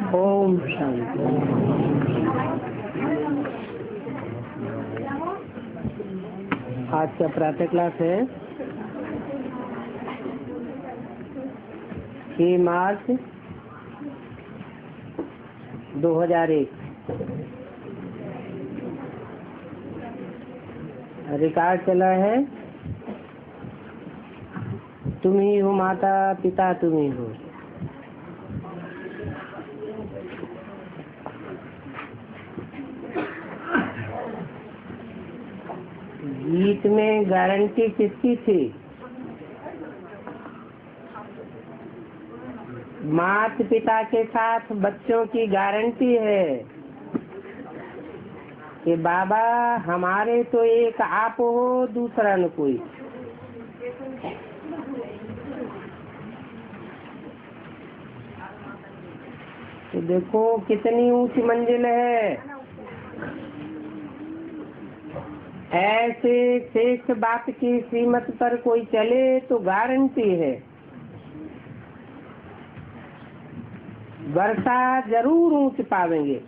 ओम शांति। आज का प्रातः क्लास है 6 मार्च 2001। रिकॉर्ड चला है, तुम ही हो माता पिता, तुम ही हो। गीत में गारंटी किसकी थी? माता पिता के साथ बच्चों की गारंटी है कि बाबा हमारे तो एक आप हो, दूसरा न कोई। तो देखो कितनी ऊंची मंजिल है। ऐसे श्रेष्ठ बाप की श्रीमत पर कोई चले तो गारंटी है, वर्षा जरूर ऊंच पावेंगे।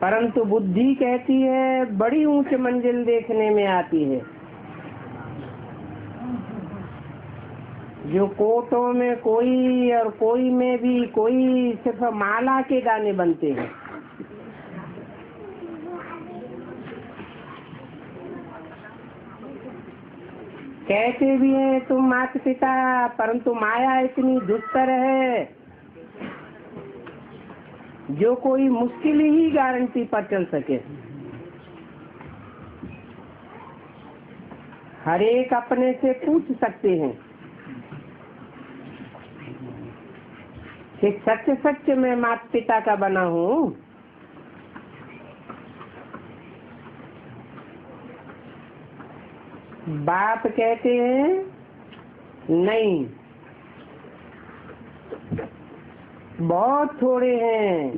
परंतु बुद्धि कहती है बड़ी ऊंच मंजिल देखने में आती है। जो कोटों में कोई और कोई में भी कोई सिर्फ माला के दाने बनते हैं। कहते भी हैं तुम माता पिता, परंतु माया इतनी दुस्तर है जो कोई मुश्किल ही गारंटी पर चल सके। हर एक अपने से पूछ सकते हैं कि सच सच मैं माता पिता का बना हूँ। बाप कहते हैं नहीं, बहुत थोड़े हैं।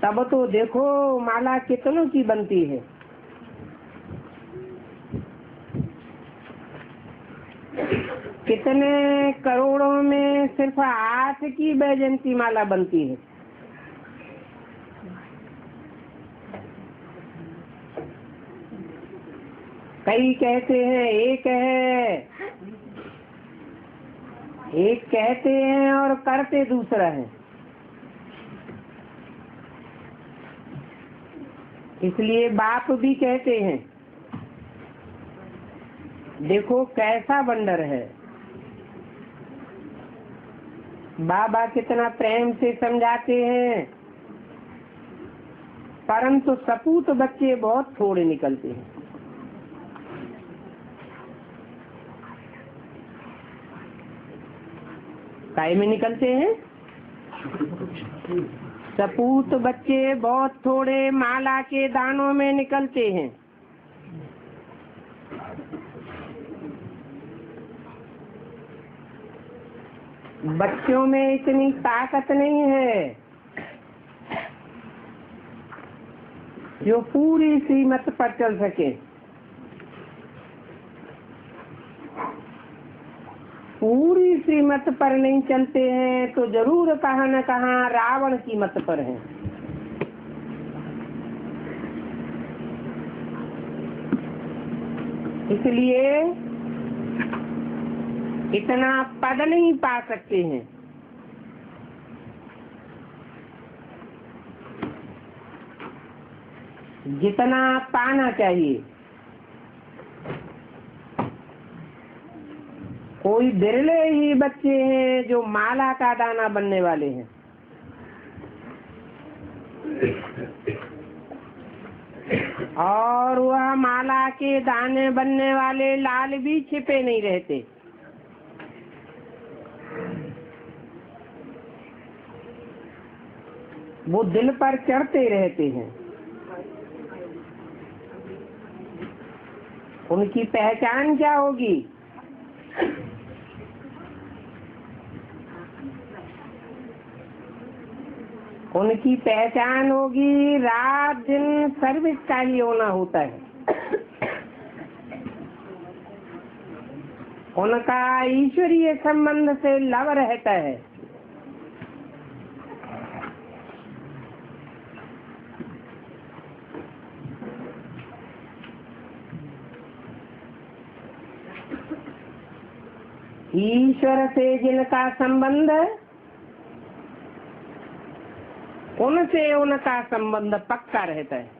तब तो देखो माला कितनों की बनती है। कितने करोड़ों में सिर्फ 8 की बैजंती माला बनती है। कई कहते हैं एक है, एक कहते हैं और करते दूसरा है। इसलिए बाप भी कहते हैं देखो कैसा वंडर है। बाबा कितना प्रेम से समझाते हैं, परंतु सपूत बच्चे बहुत थोड़े निकलते हैं। काय में निकलते हैं? सपूत बच्चे बहुत थोड़े माला के दानों में निकलते हैं। बच्चों में इतनी ताकत नहीं है जो पूरी श्रीमत पर चल सके। पूरी श्रीमत पर नहीं चलते हैं तो जरूर कहाँ न कहाँ रावण की मत पर हैं। इसलिए इतना पद नहीं पा सकते हैं। जितना पाना चाहिए। कोई बिरले ही बच्चे हैं जो माला का दाना बनने वाले हैं। और वह माला के दाने बनने वाले लाल भी छिपे नहीं रहते। वो दिल पर चढ़ते रहते हैं। उनकी पहचान क्या होगी? उनकी पहचान होगी रात दिन सर्विस का ही होना होता है। उनका ईश्वरीय संबंध से लव रहता है। ईश्वर से जिनका संबंध है उनसे उनका संबंध पक्का रहता है।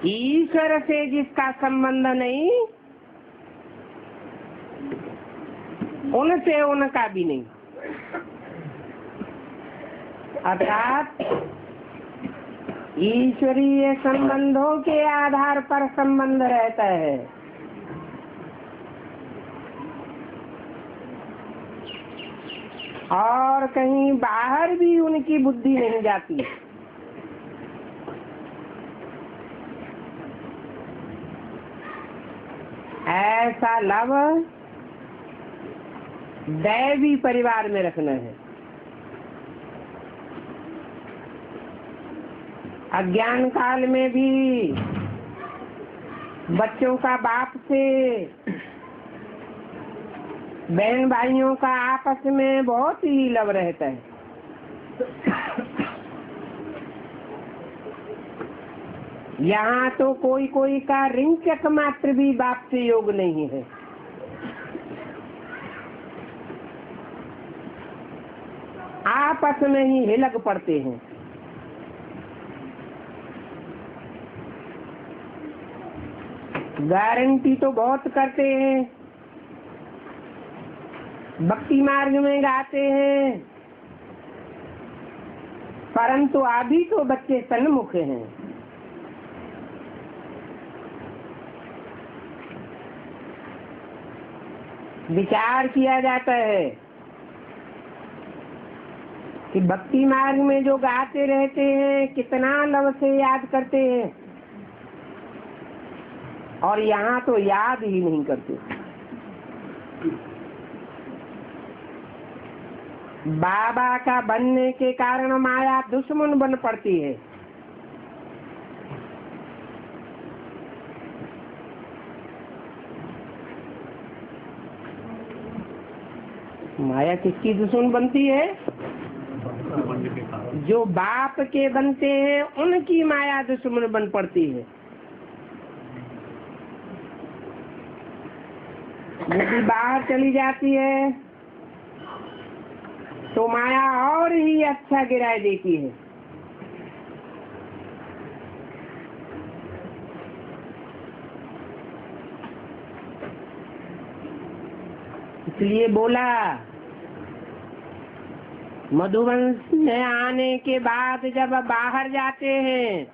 ईश्वर से जिसका संबंध नहीं उनसे उनका भी नहीं। अर्थात ईश्वरीय संबंधों के आधार पर संबंध रहता है। और कहीं बाहर भी उनकी बुद्धि नहीं जाती। ऐसा लव दैवी परिवार में रखना है। अज्ञान काल में भी बच्चों का बाप से, बहन भाइयों का आपस में बहुत ही लव रहता है। यहाँ तो कोई कोई का रिंचक मात्र भी बाप से योग नहीं है। आपस में ही हिलक पड़ते हैं। गारंटी तो बहुत करते हैं, भक्ति मार्ग में गाते हैं, परंतु अभी तो बच्चे सन्मुख हैं। विचार किया जाता है कि भक्ति मार्ग में जो गाते रहते हैं कितना लव से याद करते हैं, और यहाँ तो याद ही नहीं करते। बाबा का बनने के कारण माया दुश्मन बन पड़ती है। माया किसकी दुश्मन बनती है? जो बाप के बनते हैं उनकी माया दुश्मन बन पड़ती है। यदि बाहर चली जाती है तो माया और ही अच्छा गिराए देती है। इसलिए बोला, मधुवंश में आने के बाद जब बाहर जाते हैं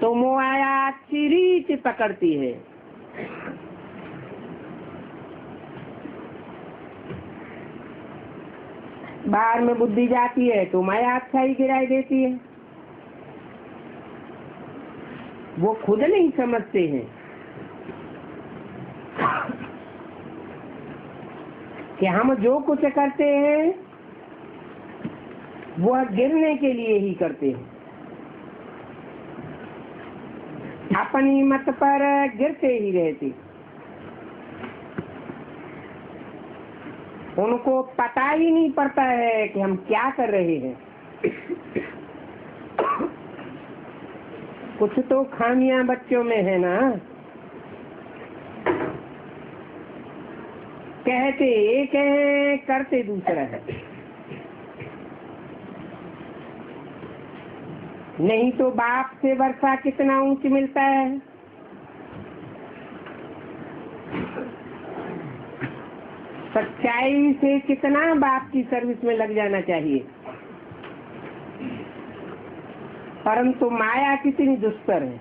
तो माया चिरीच पकड़ती है। बाहर में बुद्धि जाती है तो माया अच्छा ही गिराई देती है। वो खुद नहीं समझते हैं कि हम जो कुछ करते हैं वो गिरने के लिए ही करते हैं। अपनी मत पर गिरते ही रहते। उनको पता ही नहीं पड़ता है कि हम क्या कर रहे हैं। कुछ तो खामियां बच्चों में है ना। कहते एक है, करते दूसरा है। नहीं तो बाप से वर्षा कितना ऊंच मिलता है। सच्चाई से कितना बाप की सर्विस में लग जाना चाहिए, परंतु माया कितनी दुष्कर है।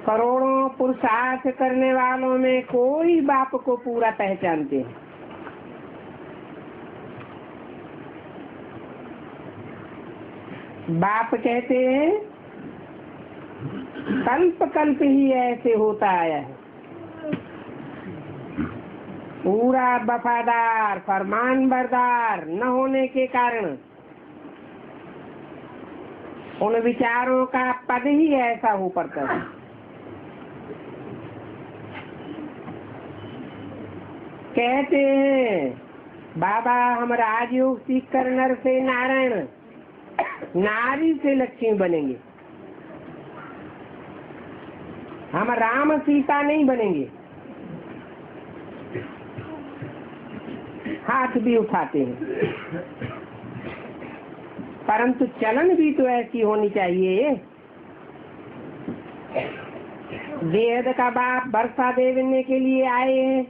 करोड़ों पुरुषार्थ करने वालों में कोई बाप को पूरा पहचानते हैं। बाप कहते हैं कल्प कल्प ही ऐसे होता आया है। पूरा वफादार फरमान बरदार न होने के कारण उन विचारों का पद ही ऐसा हो पड़ता है। कहते हैं बाबा हम राजयोग सीख कर नर से नारायण, नारी से लक्ष्मी बनेंगे, हम राम सीता नहीं बनेंगे। हाथ भी उठाते हैं, परंतु चलन भी तो ऐसी होनी चाहिए। वेद का बाप वर्षा देने के लिए आए हैं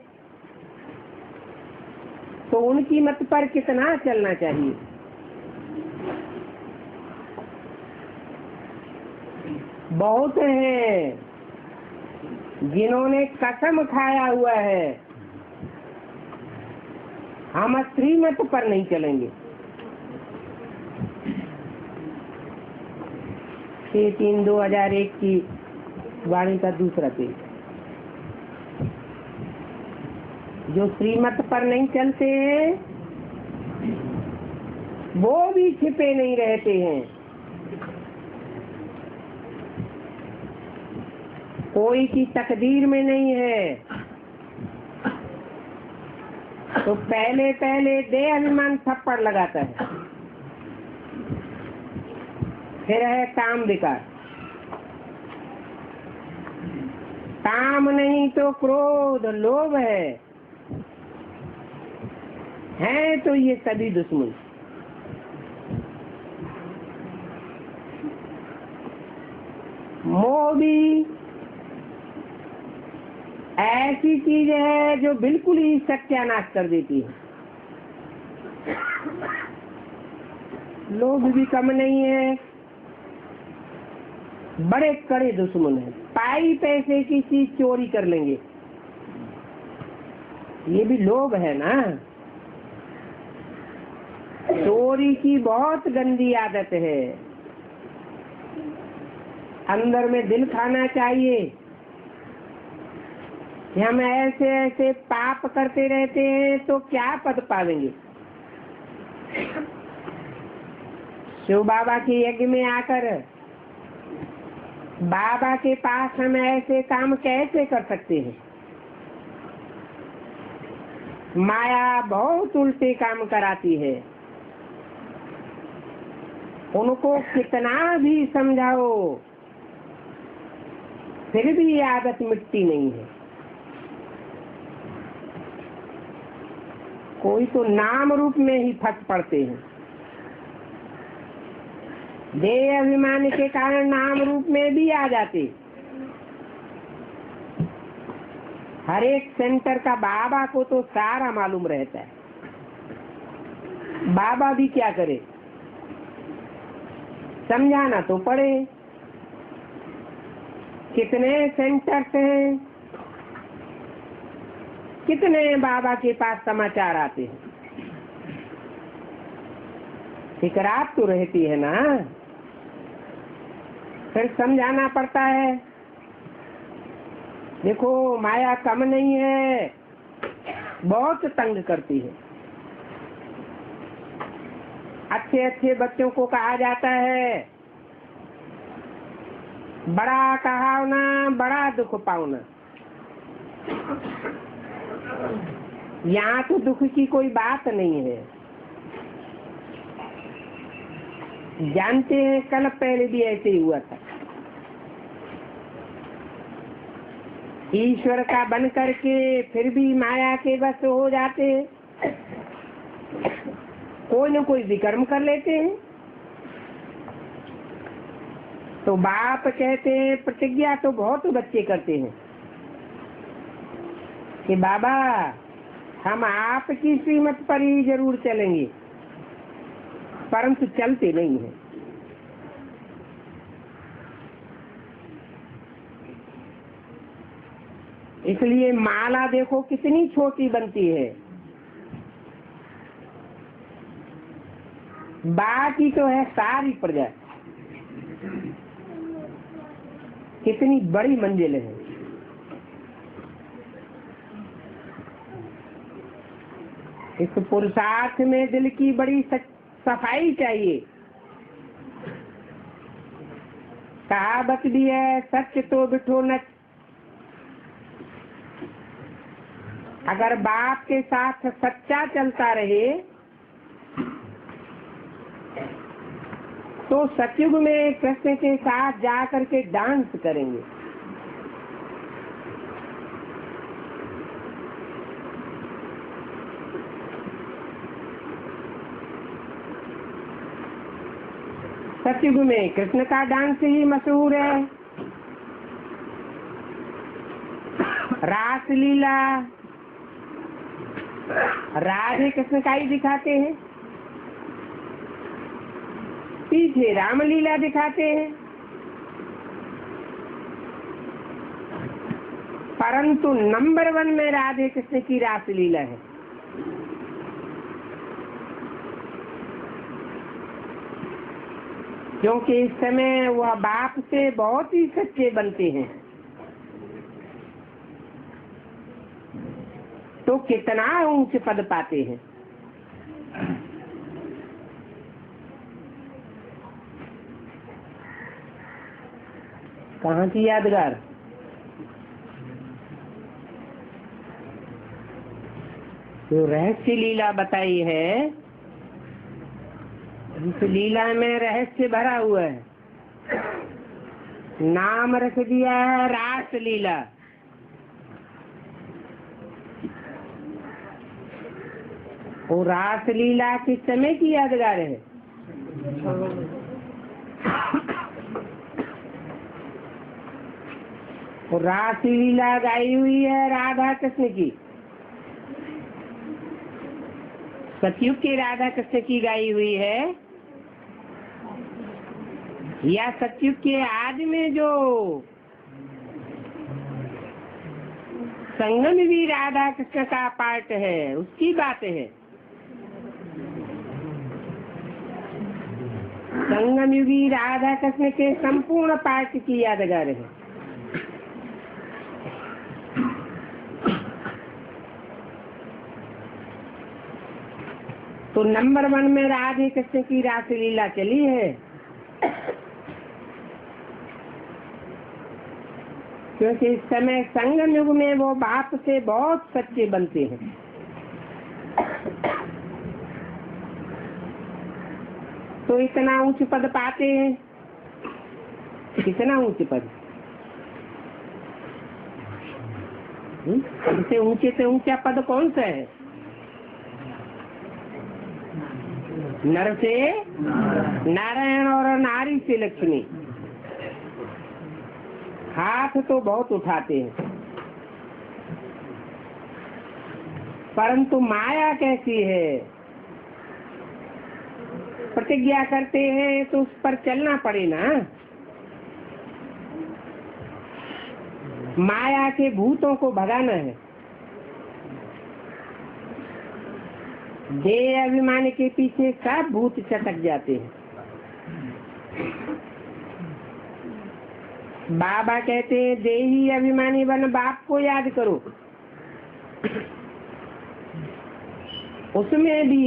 तो उनकी मत पर कितना चलना चाहिए। बहुत हैं जिन्होंने कसम खाया हुआ है हम श्रीमत पर नहीं चलेंगे। 6/3/2001 की वाणी का दूसरा पेज। जो श्रीमत पर नहीं चलते हैं वो भी छिपे नहीं रहते हैं। कोई की तकदीर में नहीं है तो पहले पहले देह अभिमान थप्पड़ लगाता है, फिर है काम विकार। काम नहीं तो क्रोध लोभ है तो ये सभी दुश्मन। मोह भी ऐसी चीज है जो बिल्कुल ही सत्यानाश कर देती है। लोभ भी कम नहीं है, बड़े कड़े दुश्मन है। पाई पैसे की चीज चोरी कर लेंगे, ये भी लोभ है ना। चोरी की बहुत गंदी आदत है। अंदर में दिल खाना चाहिए कि हम ऐसे ऐसे पाप करते रहते हैं तो क्या पद पावेंगे। शिव बाबा के यज्ञ में आकर बाबा के पास हम ऐसे काम कैसे कर सकते हैं। माया बहुत उल्टे काम कराती है। उनको कितना भी समझाओ फिर भी ये आदत मिटती नहीं है। कोई तो नाम रूप में ही फंस पड़ते हैं। देह अभिमान के कारण नाम रूप में भी आ जाते। हर एक सेंटर का बाबा को तो सारा मालूम रहता है। बाबा भी क्या करे, समझाना तो पड़े। कितने सेंटर्स हैं, कितने बाबा के पास समाचार आते हैं। फिकरात तो रहती है ना, फिर समझाना पड़ता है। देखो माया कम नहीं है, बहुत तंग करती है। अच्छे अच्छे बच्चों को कहा जाता है बड़ा कहावना बड़ा दुख पाओना। यहाँ तो दुख की कोई बात नहीं है। जानते हैं कल पहले भी ऐसे ही हुआ था। ईश्वर का बन करके फिर भी माया के बस हो जाते हैं। कोई न कोई विकर्म कर लेते हैं। तो बाप कहते हैं, प्रतिज्ञा तो बहुत बच्चे करते हैं कि बाबा हम आपकी श्रीमत पर ही जरूर चलेंगे, परंतु चलते नहीं है। इसलिए माला देखो कितनी छोटी बनती है, बाकी तो है सारी प्रजा। कितनी बड़ी मंजिल है। इस पुरुषार्थ में दिल की बड़ी सफाई चाहिए। कहावत भी है, सच तो बिठो नच। अगर बाप के साथ सच्चा चलता रहे तो सतयुग में कृष्ण के साथ जा करके डांस करेंगे। सतयुग में कृष्ण का डांस ही मशहूर है। रास लीला राधे कृष्ण का ही दिखाते हैं, पीछे रामलीला दिखाते हैं, परंतु नंबर 1 में राधे कृष्ण की रास लीला है। क्योंकि इस समय वह बाप से बहुत ही सच्चे बनते हैं, तो कितना ऊंच पद पाते हैं। कहाँ की यादगार? जो रहस्य लीला बताई है, इस लीला में रहस्य भरा हुआ है। नाम रख दिया है रास लीला। और रास लीला किस समय की यादगार है? और रास लीला गाई हुई है राधा कृष्ण की, सतयुग की राधा कृष्ण की गाई हुई है, या सतयुग के आदि में जो संगम भी राधा कृष्ण का पार्ट है उसकी बात है। संगम युगी राधा कृष्ण के संपूर्ण पार्ट की यादगार है। तो नंबर 1 में राधे कृष्ण की रास लीला चली है, क्योंकि इस समय संगम युग में वो बाप से बहुत सच्चे बनते हैं। तो इतना ऊंच पद पाते हैं। कितना ऊंच पद? सबसे ऊंचे से ऊंचा पद कौन सा है? नर से नारायण और नारी से लक्ष्मी। हाथ तो बहुत उठाते हैं, परंतु माया कैसी है? प्रतिज्ञा करते हैं तो उस पर चलना पड़े ना। माया के भूतों को भगाना है। देह अभिमान के पीछे सब भूत चटक जाते हैं। बाबा कहते हैं देही अभिमानी बन बाप को याद करो। उसमें भी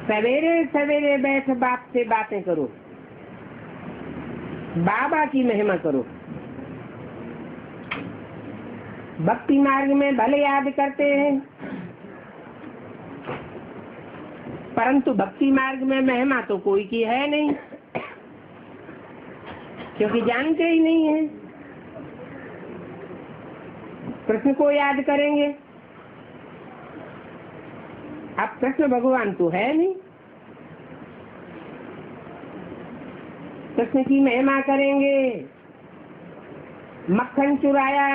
सवेरे सवेरे बैठ बाप से बातें करो, बाबा की महिमा करो। भक्ति मार्ग में भले याद करते हैं, परंतु भक्ति मार्ग में महिमा तो कोई की है नहीं, क्योंकि जानते ही नहीं है। कृष्ण को याद करेंगे, अब कृष्ण भगवान तो है नहीं। कृष्ण की महिमा करेंगे, मक्खन चुराया,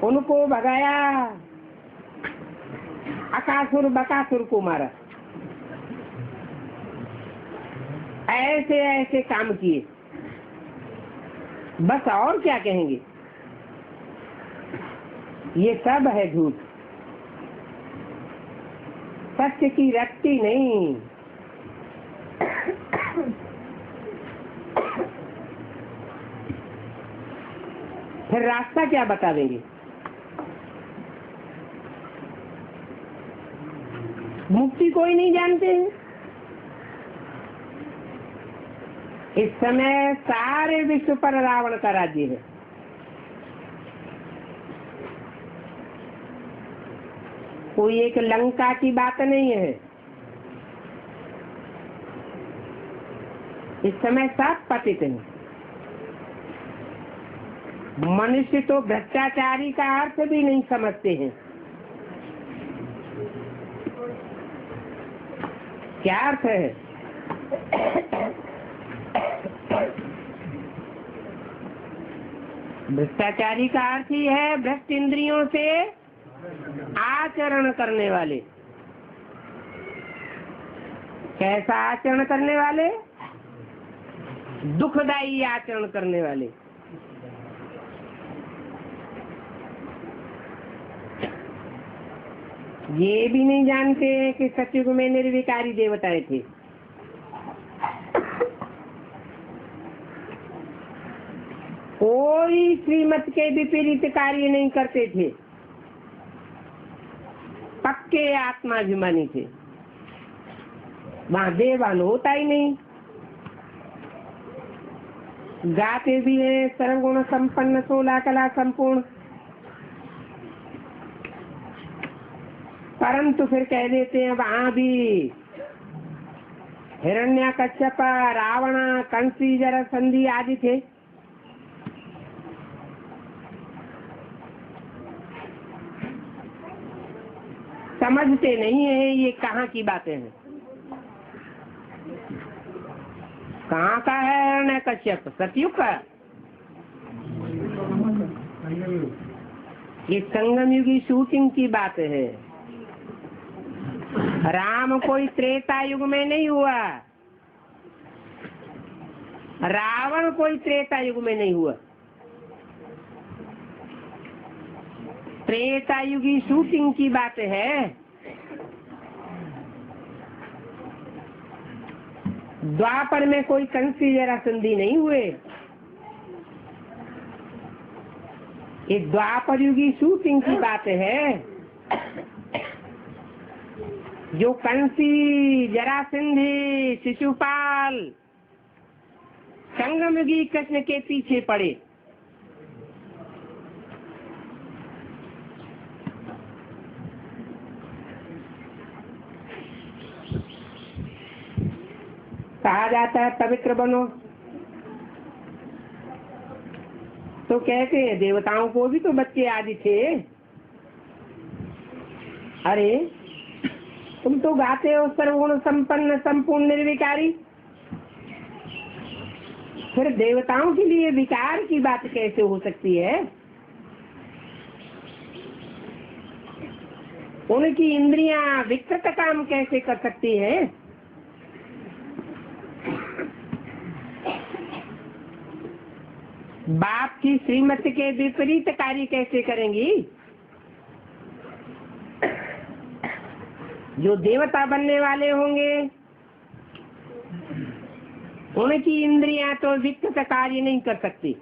उनको भगाया, अकासुर बकासुर को मारा, ऐसे ऐसे काम किए, बस और क्या कहेंगे? ये सब है झूठ, सत्य की रत्ती नहीं। फिर रास्ता क्या बता देंगे? मुक्ति कोई नहीं जानते हैं। इस समय सारे विश्व पर रावण का राज्य है। कोई एक लंका की बात नहीं है। इस समय सब पतित हैं। मनुष्य तो भ्रष्टाचारी का अर्थ भी नहीं समझते हैं। क्या अर्थ है? भ्रष्टाचारी का अर्थ ही है भ्रष्ट इंद्रियों से आचरण करने वाले। कैसा आचरण करने वाले? दुखदायी आचरण करने वाले। ये भी नहीं जानते कि सतयुग में निर्विकारी देवताएं थे। कोई श्रीमत के विपरीत कार्य नहीं करते थे। पक्के आत्माभिमानी थे। वहां देवान होता ही नहीं। गाते भी हैं सर्वगुण संपन्न 16 कला संपूर्ण, परंतु फिर कह देते हैं वहां भी हिरण्यकश्यप, रावण, कंसी, जरासंधी आदि थे। समझते नहीं है ये कहाँ की बातें हैं। कहाँ का है हिरण्यकश्यप? सतयुग का। ये संगम युगी शूटिंग की बात है। राम कोई त्रेता युग में नहीं हुआ। रावण कोई त्रेता युग में नहीं हुआ। त्रेता युगी शूटिंग की बात है। द्वापर में कोई कंसी जरासंधी नहीं हुए। ये द्वापर युगी शूटिंग की बात है। जो कंसी, जरासंधी, शिशुपाल संगम युगी कृष्ण के पीछे पड़े। कहा जाता है पवित्र बनो, तो कहते हैं देवताओं को भी तो बच्चे आदि थे। अरे तुम तो गाते हो सर्वगुण संपन्न संपूर्ण निर्विकारी, फिर देवताओं के लिए विकार की बात कैसे हो सकती है? उनकी इंद्रियां विकृत काम कैसे कर सकती हैं? बाप की श्रीमत के विपरीत कार्य कैसे करेंगी? जो देवता बनने वाले होंगे उनकी इंद्रियां तो विकृत कार्य नहीं कर सकती।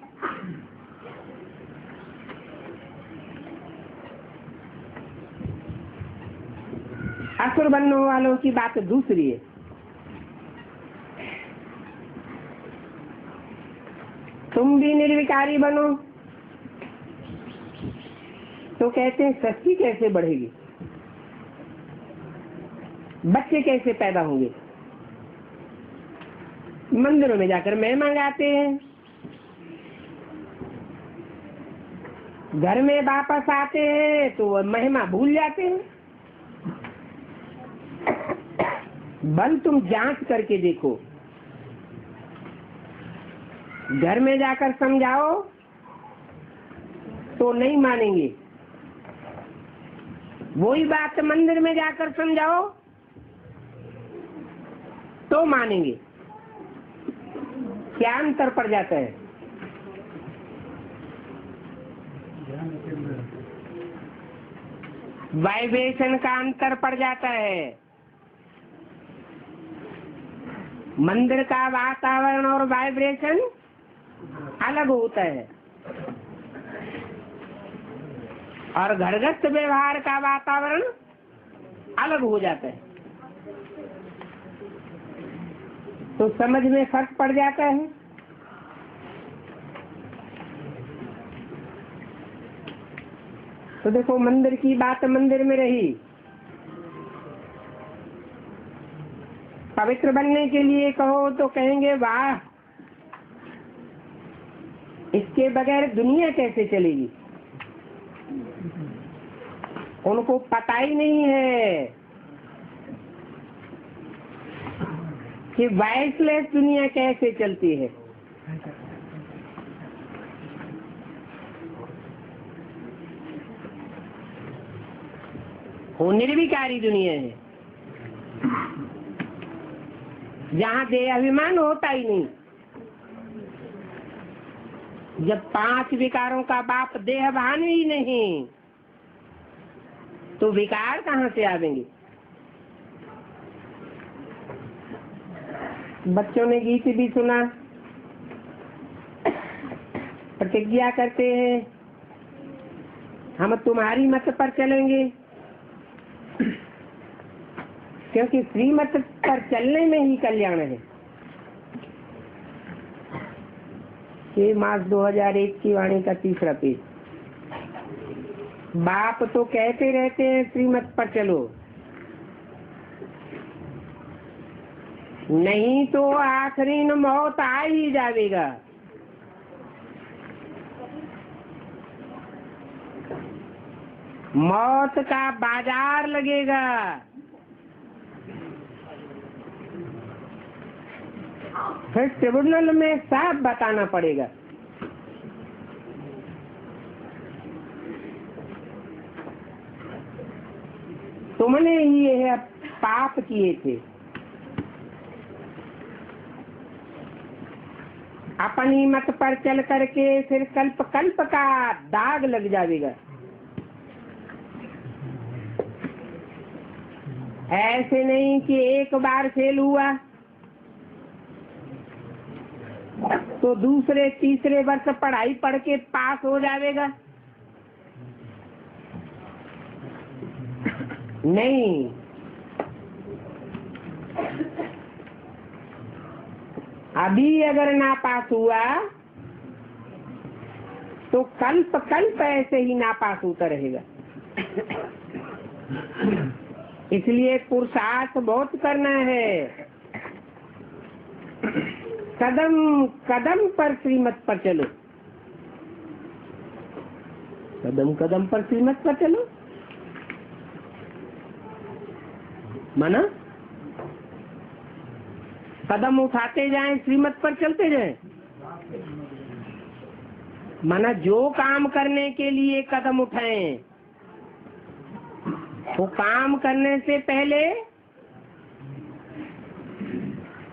असुर बनने वालों की बात दूसरी है। तुम भी निर्विकारी बनो, तो कहते हैं सृष्टि कैसे बढ़ेगी, बच्चे कैसे पैदा होंगे? मंदिरों में जाकर महिमा गाते हैं, घर में वापस आते हैं तो वह महिमा भूल जाते हैं। बल तुम जांच करके देखो, घर में जाकर समझाओ तो नहीं मानेंगे, वही बात मंदिर में जाकर समझाओ तो मानेंगे। क्या अंतर पड़ जाता है? वाइब्रेशन का अंतर पड़ जाता है। मंदिर का वातावरण और वाइब्रेशन अलग होता है, और घरगत व्यवहार का वातावरण अलग हो जाता है। तो समझ में फर्क पड़ जाता है। तो देखो, मंदिर की बात मंदिर में रही, पवित्र बनने के लिए कहो तो कहेंगे वाह, इसके बगैर दुनिया कैसे चलेगी। उनको पता ही नहीं है कि वाइसलेस दुनिया कैसे चलती है। वो निर्विकारी दुनिया है जहाँ देह अभिमान होता ही नहीं। जब 5 विकारों का बाप देहभान ही नहीं, तो विकार कहाँ से आवेंगे। बच्चों ने गीत भी सुना, प्रतिज्ञा करते हैं हम तुम्हारी मत पर चलेंगे, क्योंकि श्रीमत पर चलने में ही कल्याण है। 6 मार्च 2001 की वाणी का 3रा पेज। बाप तो कहते रहते हैं श्रीमत पर चलो, नहीं तो आखिरी में मौत आ ही जाएगा। मौत का बाजार लगेगा। फिर ट्रिब्यूनल में साफ बताना पड़ेगा। तुमने ही यह पाप किए थे, अपनी मत पर चल करके फिर कल्प कल्प का दाग लग जाएगा। ऐसे नहीं कि एक बार फेल हुआ तो दूसरे तीसरे वर्ष पढ़ाई पढ़ के पास हो जाएगा। नहीं, अभी अगर ना पास हुआ तो कल्प कल्प ऐसे ही ना पास होता रहेगा। इसलिए पुरुषार्थ बहुत करना है। कदम कदम पर श्रीमत पर चलो, कदम कदम पर श्रीमत पर चलो। माना कदम उठाते जाएं, श्रीमत पर चलते जाएं। माना जो काम करने के लिए कदम उठाएं, वो काम करने से पहले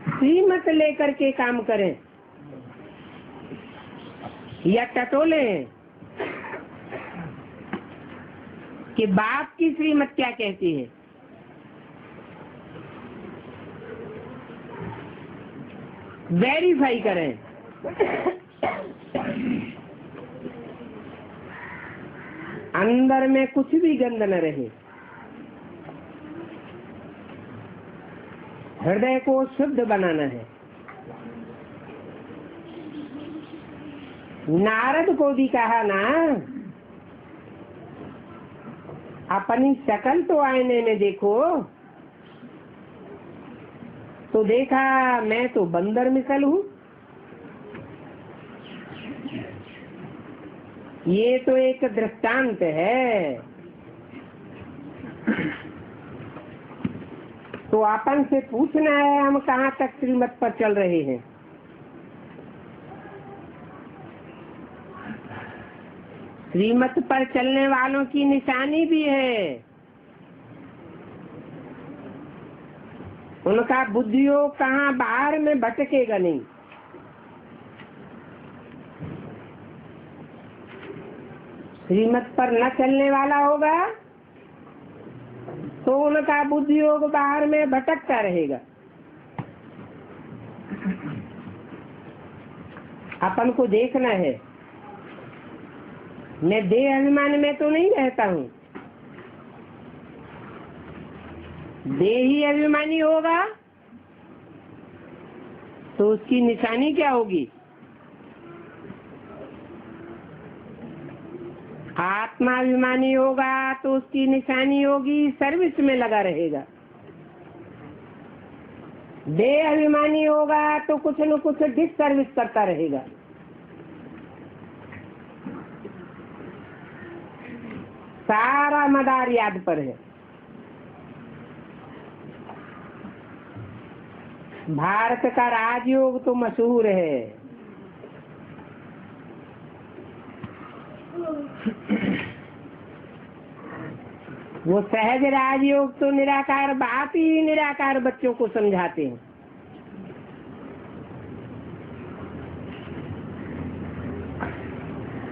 श्रीमत लेकर के काम करें, या टटोले कि बाप की श्रीमत क्या कहती है। वेरीफाई करें। अंदर में कुछ भी गंद न रहे, हृदय को शुद्ध बनाना है। नारद को भी कहा ना, अपनी शकल तो आईने में देखो, तो देखा मैं तो बंदर मिसल हूँ। ये तो एक दृष्टांत है। तो अपन से पूछना है हम कहाँ तक श्रीमत पर चल रहे हैं। श्रीमत पर चलने वालों की निशानी भी है, उनका बुद्धियोग कहाँ बाहर में भटकेगा नहीं। श्रीमत पर न चलने वाला होगा तो उनका बुद्धियोग बाहर में भटकता रहेगा। अपन को देखना है, मैं देह अभिमान में तो नहीं रहता हूँ। देही अभिमानी होगा तो उसकी निशानी क्या होगी? आत्माभिमानी होगा तो उसकी निशानी होगी सर्विस में लगा रहेगा। देह अभिमानी होगा तो कुछ न कुछ डिसर्विस करता रहेगा। सारा मदार याद पर है। भारत का राजयोग तो मशहूर है। वो सहज राजयोग तो निराकार बाप ही निराकार बच्चों को समझाते हैं।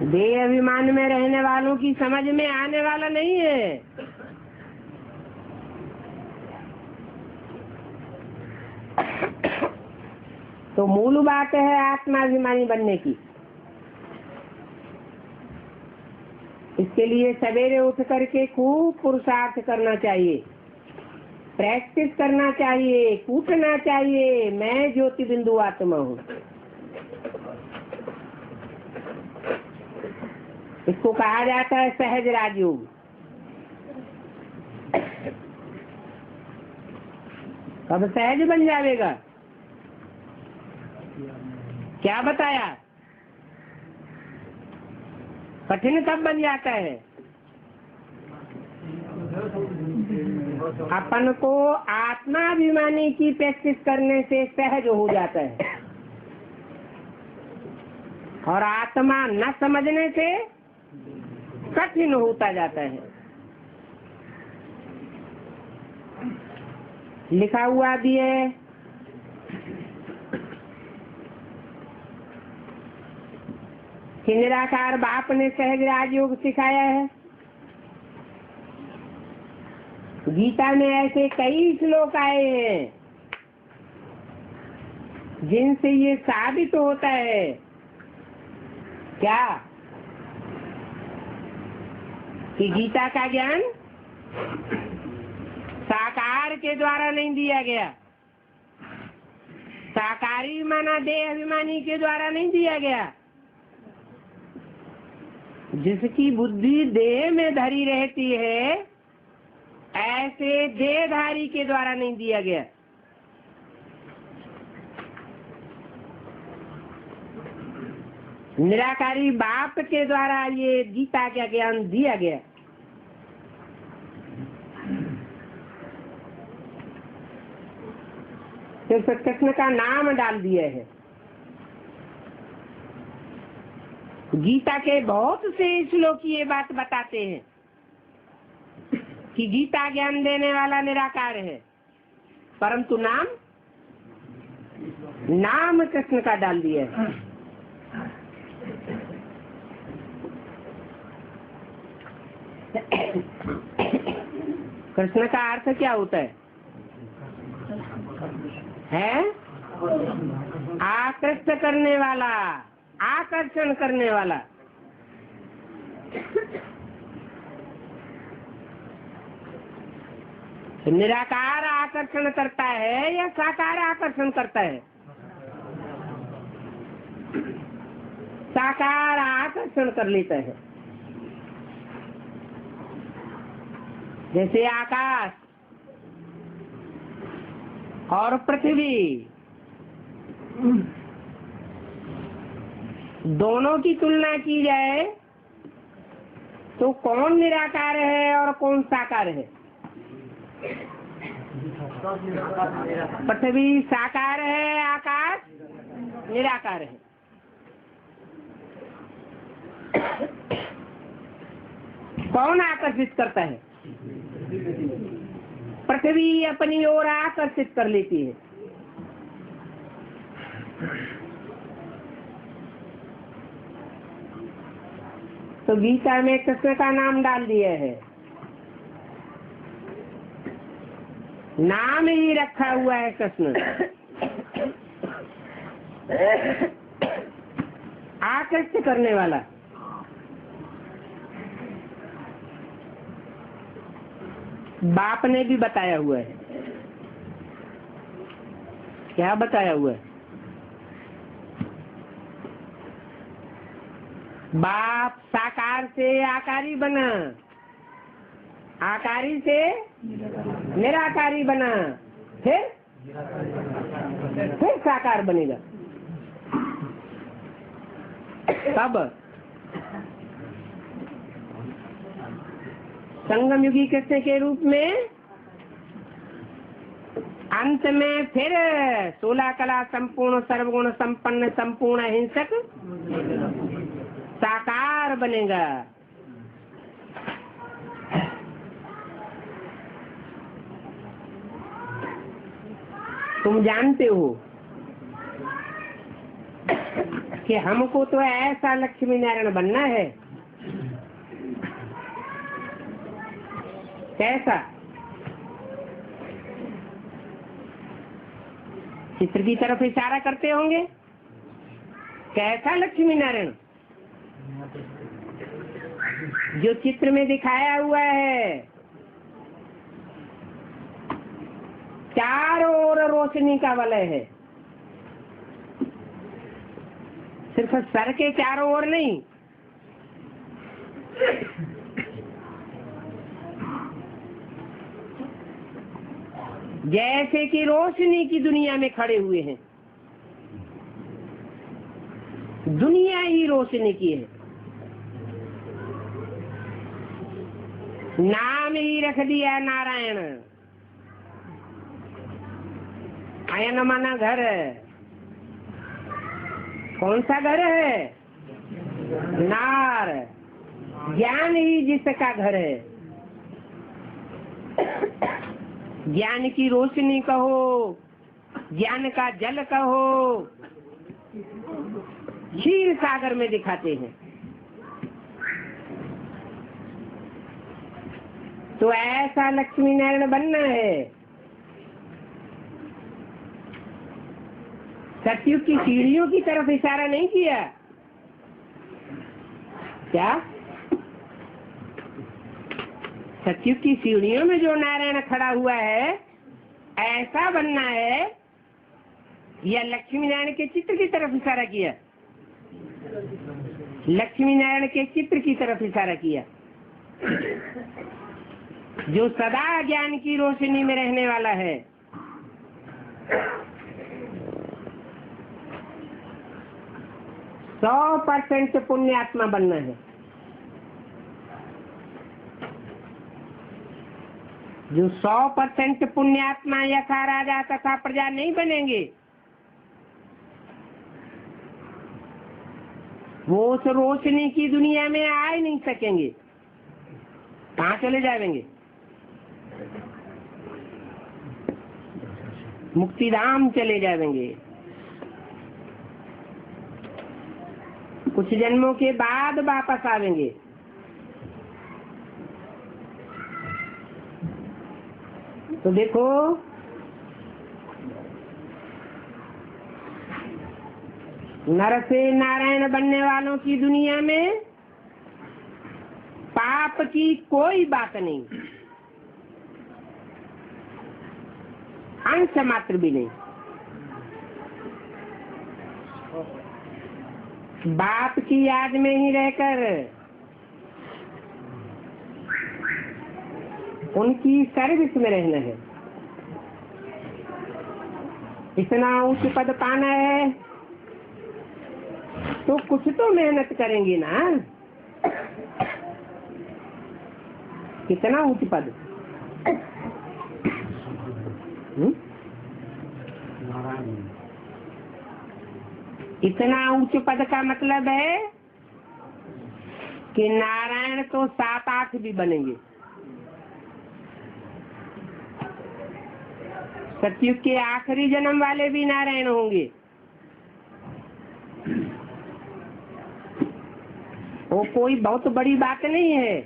देह अभिमान में रहने वालों की समझ में आने वाला नहीं है। तो मूल बात है आत्माभिमानी बनने की। इसके लिए सवेरे उठ करके खूब पुरुषार्थ करना चाहिए, प्रैक्टिस करना चाहिए, कूटना चाहिए। मैं ज्योति बिंदु आत्मा हूँ। इसको कहा जाता है सहज राजयोग। कब सहज बन जाएगा? क्या बताया? कठिन कब बन जाता है? अपन को आत्माभिमानी की प्रैक्टिस करने से सहज हो जाता है, और आत्मा न समझने से कठिन होता जाता है। लिखा हुआ भी है, कि निराकार बाप ने सहज राजयोग सिखाया है। गीता में ऐसे कई श्लोक आए हैं जिनसे ये साबित होता है क्या कि गीता का ज्ञान साकार के द्वारा नहीं दिया गया। साकारी माना देह अभिमानी के द्वारा नहीं दिया गया। जिसकी बुद्धि देह में धरी रहती है ऐसे देहधारी के द्वारा नहीं दिया गया। निराकारी बाप के द्वारा ये गीता का ज्ञान दिया गया। सिर्फ कृष्ण का नाम डाल दिया है। गीता के बहुत से श्लोक ये बात बताते हैं कि गीता ज्ञान देने वाला निराकार है, परंतु नाम कृष्ण का डाल दिया है। कृष्ण का अर्थ क्या होता है? आकृष्ट करने वाला, आकर्षण करने वाला। निराकार आकर्षण करता है या साकार आकर्षण करता है? साकार आकर्षण कर लेता है। जैसे आकाश और पृथ्वी, दोनों की तुलना की जाए तो कौन निराकार है और कौन साकार है? पृथ्वी साकार है, आकाश निराकार है। कौन आकर्षित करता है? पृथ्वी अपनी ओर आकर्षित कर लेती है। तो गीता में कृष्ण का नाम डाल दिया है। नाम ही रखा हुआ है कृष्ण। आकर्षित करने वाला। बाप ने भी बताया हुआ है। क्या बताया हुआ है? बाप साकार से आकारी बना, आकारी से निराकारी बना, फिर साकार बनेगा। कब? संगम युगी कृष्ण के रूप में, अंत में फिर 16 कला संपूर्ण सर्वगुण संपन्न संपूर्ण अहिंसक साकार बनेगा। तुम जानते हो कि हमको तो ऐसा लक्ष्मी नारायण बनना है। कैसा? चित्र की तरफ इशारा करते होंगे। कैसा लक्ष्मी नारायण? जो चित्र में दिखाया हुआ है, चारों ओर रोशनी का वलय है। सिर्फ सर के चारों ओर नहीं, जैसे कि रोशनी की दुनिया में खड़े हुए हैं। दुनिया ही रोशनी की है। नाम ही रख दिया नारायण। अयन माना घर। कौन सा घर है? नार। ज्ञान ही जिसका घर है। ज्ञान की रोशनी कहो, ज्ञान का जल कहो, क्षीर सागर में दिखाते हैं। तो ऐसा लक्ष्मी नारायण बनना है। सतयुग की सीढ़ियों की तरफ इशारा नहीं किया क्या? सतयुग की सीढ़ियों में जो नारायण खड़ा हुआ है, ऐसा बनना है, या लक्ष्मी नारायण के चित्र की तरफ इशारा किया? लक्ष्मी नारायण के चित्र की तरफ इशारा किया, जो सदा ज्ञान की रोशनी में रहने वाला है। 100% पुण्यात्मा बनना है। जो 100% पुण्यात्मा यथा राजा तथा प्रजा नहीं बनेंगे, वो उस रोशनी की दुनिया में आ ही नहीं सकेंगे। कहाँ चले जाएंगे? मुक्तिधाम चले जाएंगे। कुछ जन्मों के बाद वापस आवेंगे। तो देखो, नर से नारायण बनने वालों की दुनिया में पाप की कोई बात नहीं, अंश मात्र भी नहीं। बाप की याद में ही रहकर उनकी सर्विस में रहना है। इतना उच्च पद पाना है तो कुछ तो मेहनत करेंगे ना। कितना उच्च पद? इतना उच्च पद का मतलब है कि नारायण तो 7-8 भी बनेंगे। सतयुग के आखिरी जन्म वाले भी नारायण होंगे। वो कोई बहुत बड़ी बात नहीं है।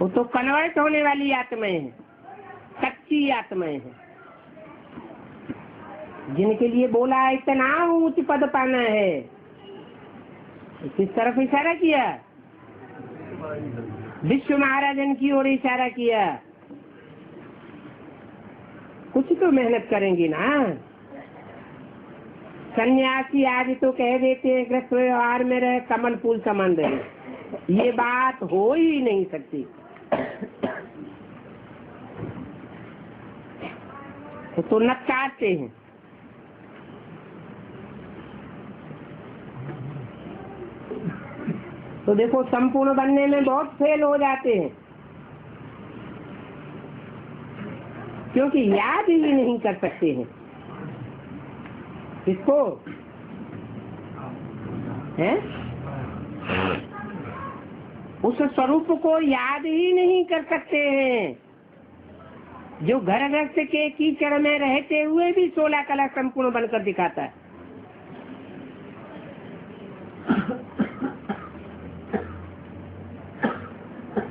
वो तो कन्वर्ट होने वाली आत्माएं हैं, कच्ची आत्माएं हैं, जिनके लिए बोला इतना ऊंच पद पाना है। किस तरफ इशारा किया? विश्व महाराजन की ओर इशारा किया। कुछ तो मेहनत करेंगे ना। सन्यासी आदि तो कह देते हैं गृहस्थ व्यवहार में रहे कमल फूल समान रहे। ये बात हो ही नहीं सकती। तो नकारते हैं। तो देखो संपूर्ण बनने में बहुत फेल हो जाते हैं, क्योंकि याद ही नहीं कर सकते हैं इसको है, उस स्वरूप को याद ही नहीं कर सकते हैं जो घर गृहस्थ के कीचड़ में रहते हुए भी 16 कला संपूर्ण बनकर दिखाता है।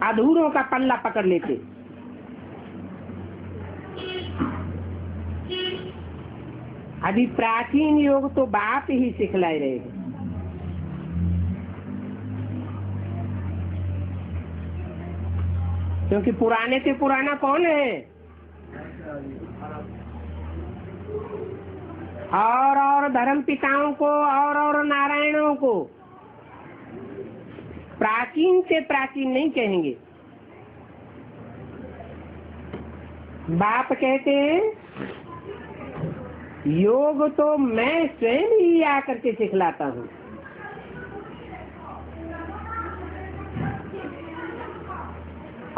अधूरों का पल्ला पकड़ लेते। अभी प्राचीन योग तो बाप ही सिखलाए रहे हैं। क्योंकि पुराने से पुराना कौन है? और धर्म पिताओं को और नारायणों को प्राचीन से प्राचीन नहीं कहेंगे। बाप कहते हैं योग तो मैं स्वयं ही आकर के सिखलाता हूँ।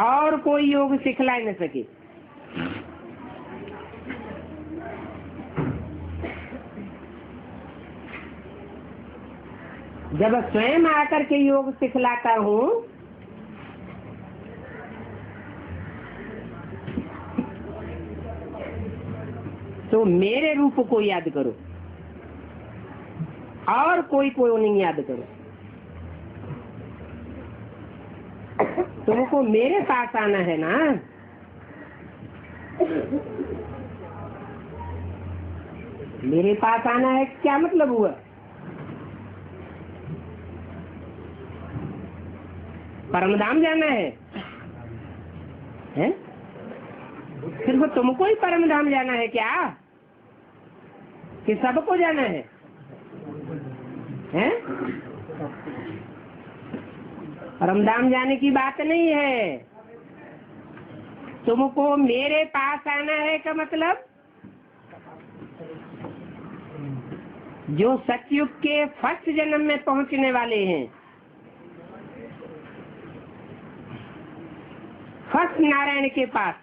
और कोई योग सिखला न सके। जब स्वयं आकर के योग सिखलाता हूँ तो मेरे रूप को याद करो और कोई नहीं याद करो। तुमको मेरे पास आना है ना। मेरे पास आना है क्या मतलब हुआ? परमधाम जाना है? सिर्फ तुमको ही परमधाम जाना है क्या कि सबको जाना है? परमधाम जाने की बात नहीं है। तुमको मेरे पास आना है का मतलब जो सतयुग के फर्स्ट जन्म में पहुंचने वाले हैं, फर्स्ट नारायण के पास,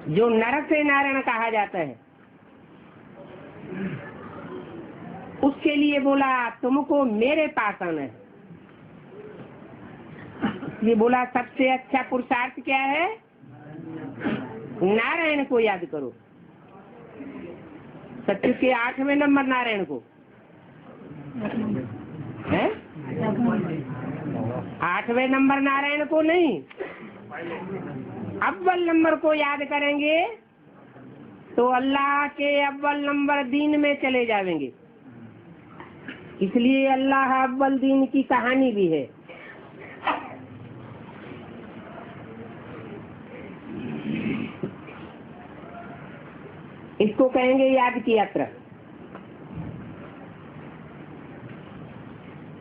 जो नर से नारायण कहा जाता है, उसके लिए बोला तुमको मेरे पास आना है। ये बोला सबसे अच्छा पुरुषार्थ क्या है? नारायण को याद करो। सत्य के 8वें नंबर नारायण को है, 8वें नंबर नारायण को नहीं, अव्वल नंबर को याद करेंगे तो अल्लाह के अव्वल नंबर दीन में चले जाएंगे। इसलिए अल्लाह अव्वल दीन की कहानी भी है। इसको कहेंगे याद की यात्रा।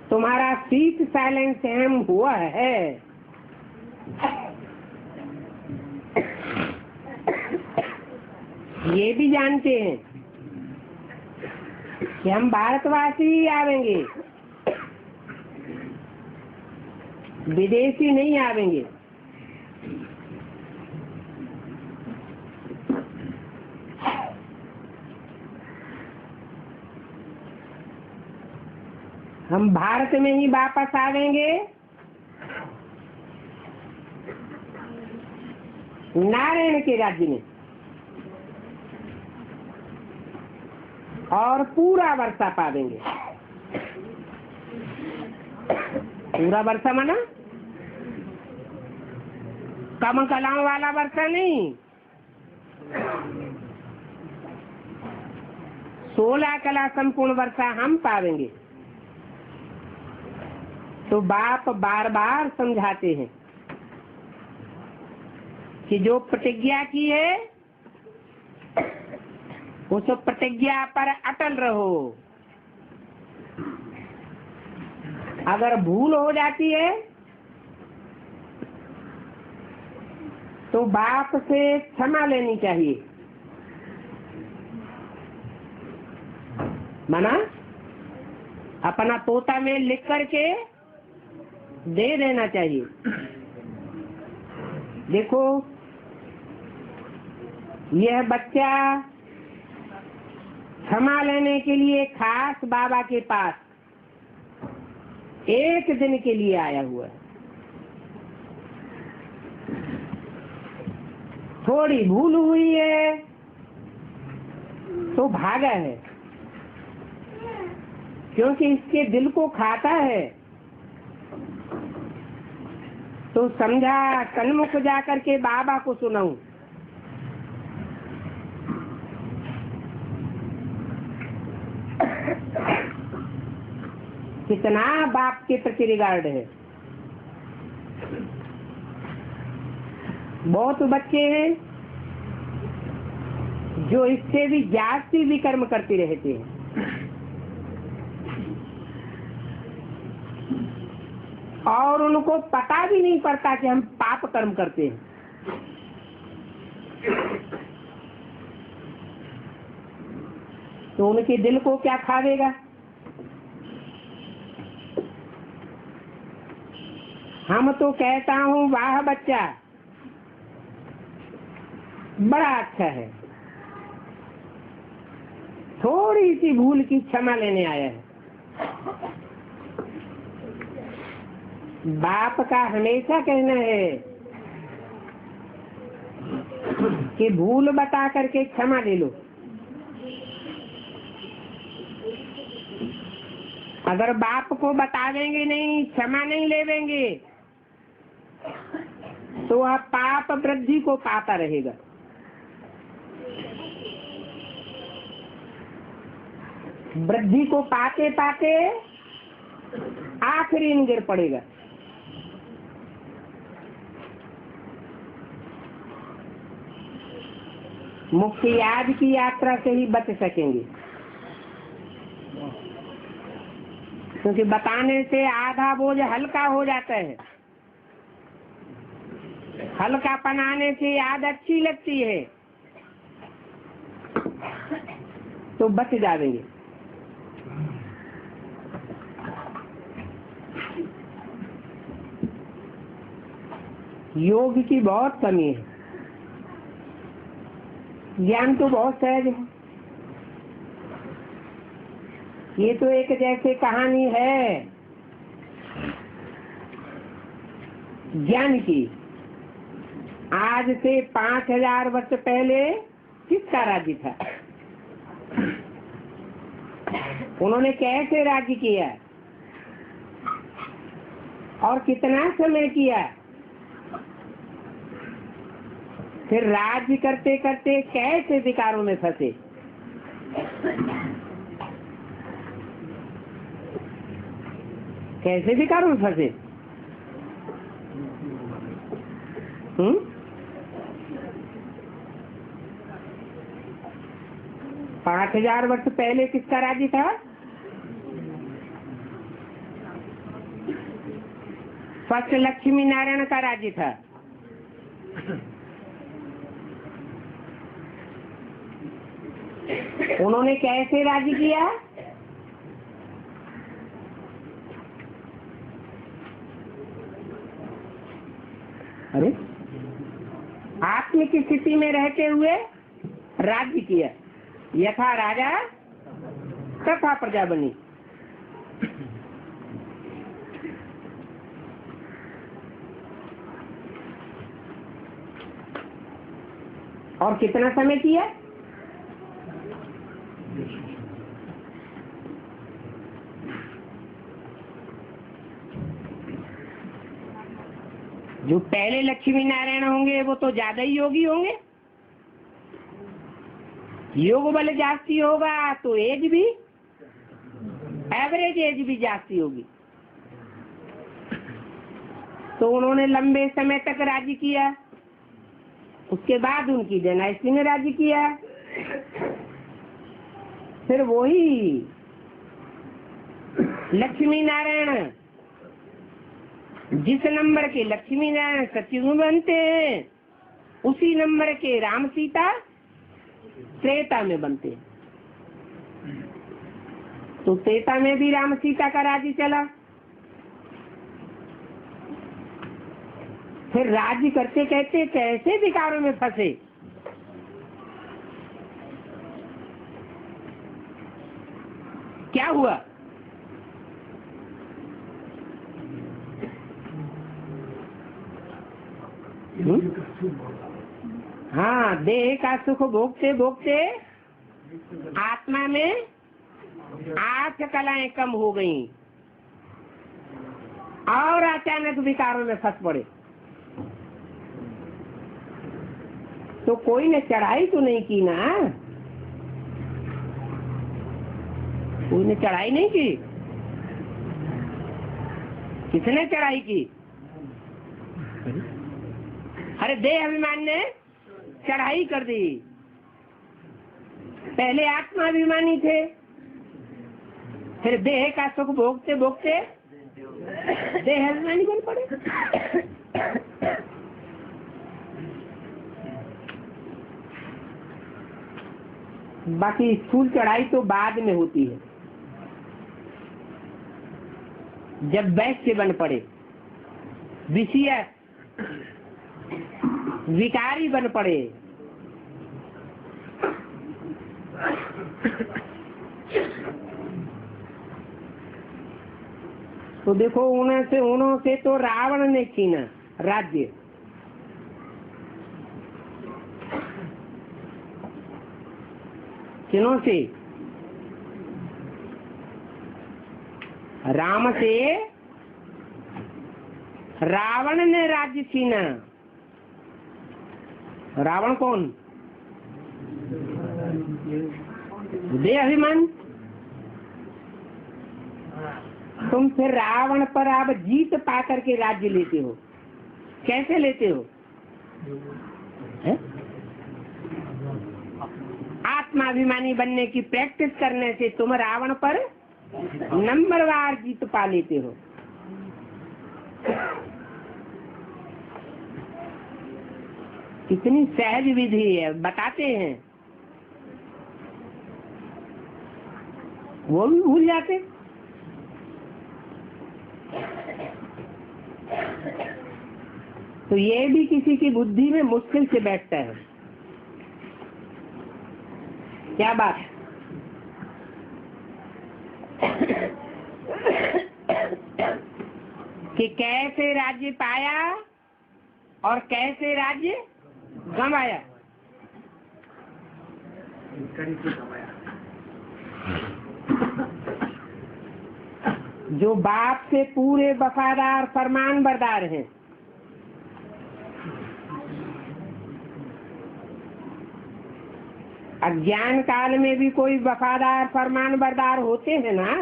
तुम्हारा सीट साइलेंस सहम हुआ है। ये भी जानते हैं कि हम भारतवासी ही आवेंगे, विदेशी नहीं आवेंगे। हम भारत में ही वापस आवेंगे, नारायण के राज्य में, और पूरा वर्षा पावेंगे। पूरा वर्षा माना कम कलाओं वाला वर्षा नहीं, 16 कला संपूर्ण वर्षा हम पावेंगे। तो बाप बार बार समझाते हैं कि जो प्रतिज्ञा की है उस प्रतिज्ञा पर अटल रहो। अगर भूल हो जाती है तो बाप से क्षमा लेनी चाहिए, माना अपना तोता में लिख करके दे देना चाहिए। देखो यह बच्चा क्षमा लेने के लिए खास बाबा के पास एक दिन के लिए आया हुआ है। थोड़ी भूल हुई है तो भागा है, क्योंकि इसके दिल को खाता है। तो समझा सन्मुख जाकर के बाबा को सुनाऊं। कितना बाप के प्रति रिगार्ड है। बहुत बच्चे हैं जो इससे भी जास्ती विकर्म करते रहते हैं। और उनको पता भी नहीं पड़ता कि हम पाप कर्म करते हैं। तो उनके दिल को क्या खावेगा? हम तो कहता हूँ वाह बच्चा बड़ा अच्छा है, थोड़ी सी भूल की क्षमा लेने आया है। बाप का हमेशा कहना है कि भूल बता करके क्षमा ले लो। अगर बाप को बता देंगे नहीं, क्षमा नहीं लेवेंगे, तो वह पाप वृद्धि को पाता रहेगा। वृद्धि को पाते पाते आखिरी में गिर पड़ेगा। मुक्ति याद की यात्रा से ही बच सकेंगे, क्योंकि बताने से आधा बोझ हल्का हो जाता है। हल्का बनाने से याद अच्छी लगती है, तो बच जाएंगे। योग की बहुत कमी है, ज्ञान तो बहुत सहज है। ये तो एक जैसे कहानी है ज्ञान की। आज से 5000 वर्ष पहले किसका राज्य था? उन्होंने कैसे राज्य किया और कितना समय किया? फिर राज्य करते करते कैसे विकारों में फंसे? कैसे विकारों में फंसे? 5000 वर्ष पहले किसका राज्य था? फर्स्ट लक्ष्मी नारायण का राज्य था। उन्होंने कैसे राज्य किया? अरे आत्मिक स्थिति में रहते हुए राज्य किया। यथा राजा तथा प्रजा बनी। और कितना समय किया? जो पहले लक्ष्मी नारायण होंगे वो तो ज्यादा ही योगी होंगे। योग बल जास्ती होगा तो एज भी, एवरेज एज भी जास्ती होगी। तो उन्होंने लंबे समय तक राज्य किया। उसके बाद उनकी डायनेस्टी ने राज्य किया। फिर वही लक्ष्मी नारायण, जिस नंबर के लक्ष्मी नारायण सतयुग में बनते हैं, उसी नंबर के राम सीता त्रेता में बनते हैं। तो त्रेता में भी राम सीता का राज्य चला। फिर राज्य करते कहते कैसे विकारों में फंसे। क्या हुआ? हाँ, देह का सुख भोगते भोगते आत्मा में 8 कलाएं कम हो गईं और अचानक विकारों में फंस पड़े। तो कोई ने चढ़ाई तो नहीं की ना, कोई ने चढ़ाई नहीं की। किसने चढ़ाई की? अरे देह अभिमान ने चढ़ाई कर दी। पहले आत्मा अभिमानी थे, फिर देह का सुख भोगते भोगते देह अभिमानी बन पड़े। बाकी स्थूल चढ़ाई तो बाद में होती है, जब वैश्य बन पड़े, विषय विकारी बन पड़े। तो देखो उन्हों से तो रावण ने छीना राज्य। किनों से? राम से रावण ने राज्य छीना। रावण कौन? देह अभिमान। तुम फिर रावण पर आप जीत पा करके राज्य लेते हो। कैसे लेते हो? है? आत्माभिमानी बनने की प्रैक्टिस करने से तुम रावण पर नंबरवार जीत पा लेते हो। कितनी सहज विधि है, बताते हैं, वो भी भूल जाते। तो ये भी किसी की बुद्धि में मुश्किल से बैठता है। क्या बात है? कि कैसे राज्य पाया और कैसे राज्य गंवाया। जो बाप से पूरे वफादार फरमान बरदार हैं, अज्ञान काल में भी कोई वफादार फरमान बरदार होते हैं ना।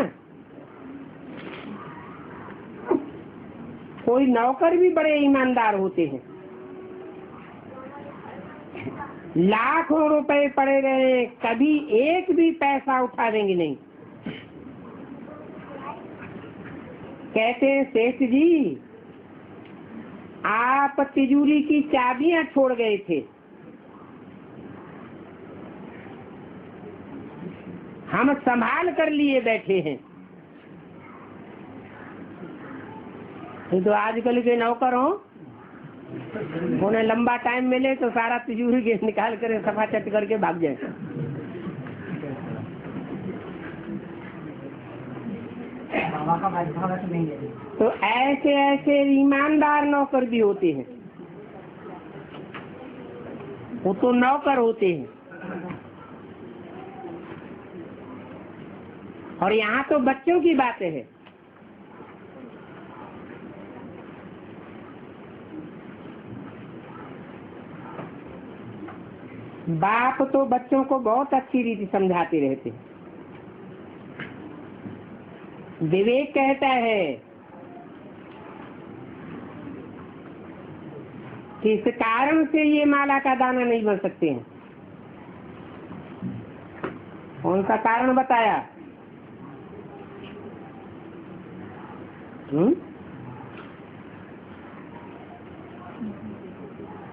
कोई नौकर भी बड़े ईमानदार होते हैं। लाखों रुपए पड़े रहे, कभी एक भी पैसा उठा देंगे नहीं। कहते हैं सेठ जी, आप तिजोरी की चाबियां छोड़ गए थे, हम संभाल कर लिए बैठे हैं। तो आजकल के नौकर हो, उन्हें लंबा टाइम मिले तो सारा तिजोरी के निकाल कर सफा चट करके भाग जाए। तो ऐसे ऐसे ईमानदार नौकर भी होते हैं। वो तो नौकर होते हैं। और यहाँ तो बच्चों की बातें हैं। बाप तो बच्चों को बहुत अच्छी रीति समझाते रहते हैं। विवेक कहता है कि इस कारण से ये माला का दाना नहीं बन सकते हैं। कौन सा कारण बताया?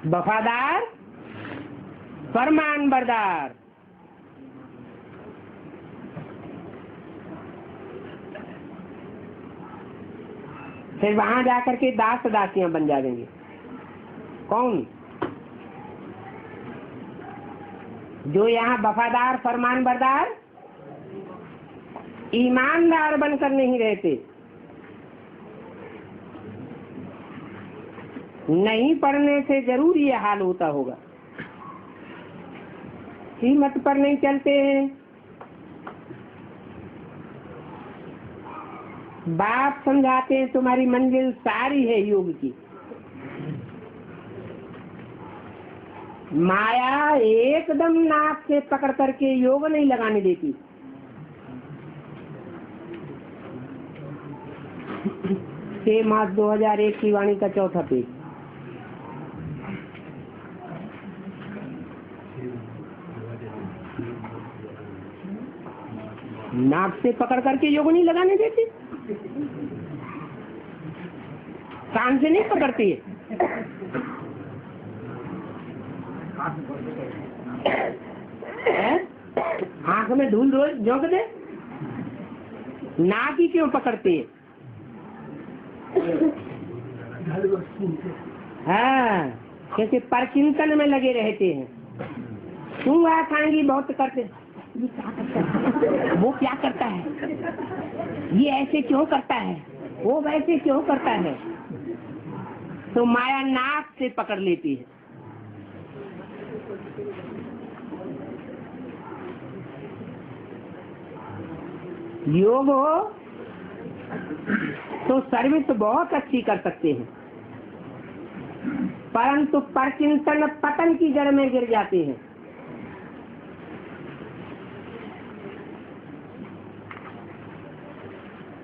वफादार फरमान बरदार। फिर वहां जाकर के दास दासियां बन जाएंगे। कौन? जो यहाँ वफादार फरमान बरदार ईमानदार बनकर नहीं रहते। नहीं पढ़ने से जरूर ये हाल होता होगा। कीमत पर नहीं चलते हैं। बाप समझाते हैं तुम्हारी मंजिल सारी है योग की। माया एकदम नाक से पकड़ करके योग नहीं लगाने देती। 6 मार्च 2001 की वाणी का 4था पेज। नाक से पकड़ करके योग नहीं लगाने देती। कान से नहीं पकड़ती है। आंख में धूल रोज झोंक दे। नाक ही क्यों पकड़ती है? हाँ, क्योंकि परचिंतन में लगे रहते हैं। तू खाएंगी बहुत करते, ये क्या करता है, वो क्या करता है, ये ऐसे क्यों करता है, वो वैसे क्यों करता है। तो माया नाक से पकड़ लेती है। योग हो तो सर्विस बहुत अच्छी कर सकते हैं, परंतु परचिंतन पतन की जड़ में गिर जाते हैं।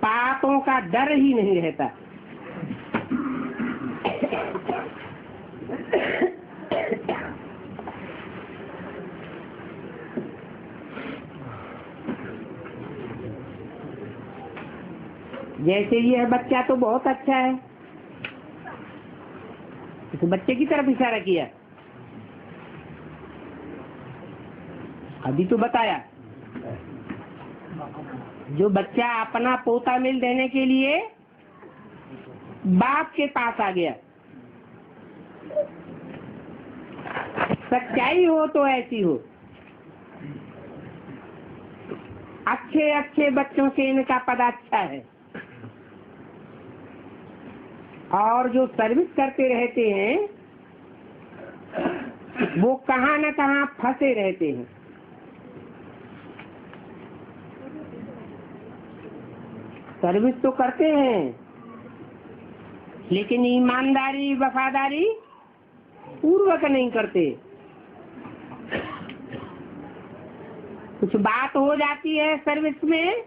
पापों का डर ही नहीं रहता। जैसे ये बच्चा तो बहुत अच्छा है, इस बच्चे की तरफ इशारा किया। अभी तो बताया, जो बच्चा अपना पोता मिल देने के लिए बाप के पास आ गया। सच्चाई हो तो ऐसी हो। अच्छे अच्छे बच्चों से इनका पद अच्छा है, और जो सर्विस करते रहते हैं वो कहाँ न कहाँ फंसे रहते हैं। सर्विस तो करते हैं लेकिन ईमानदारी वफादारी पूर्वक नहीं करते। कुछ बात हो जाती है सर्विस में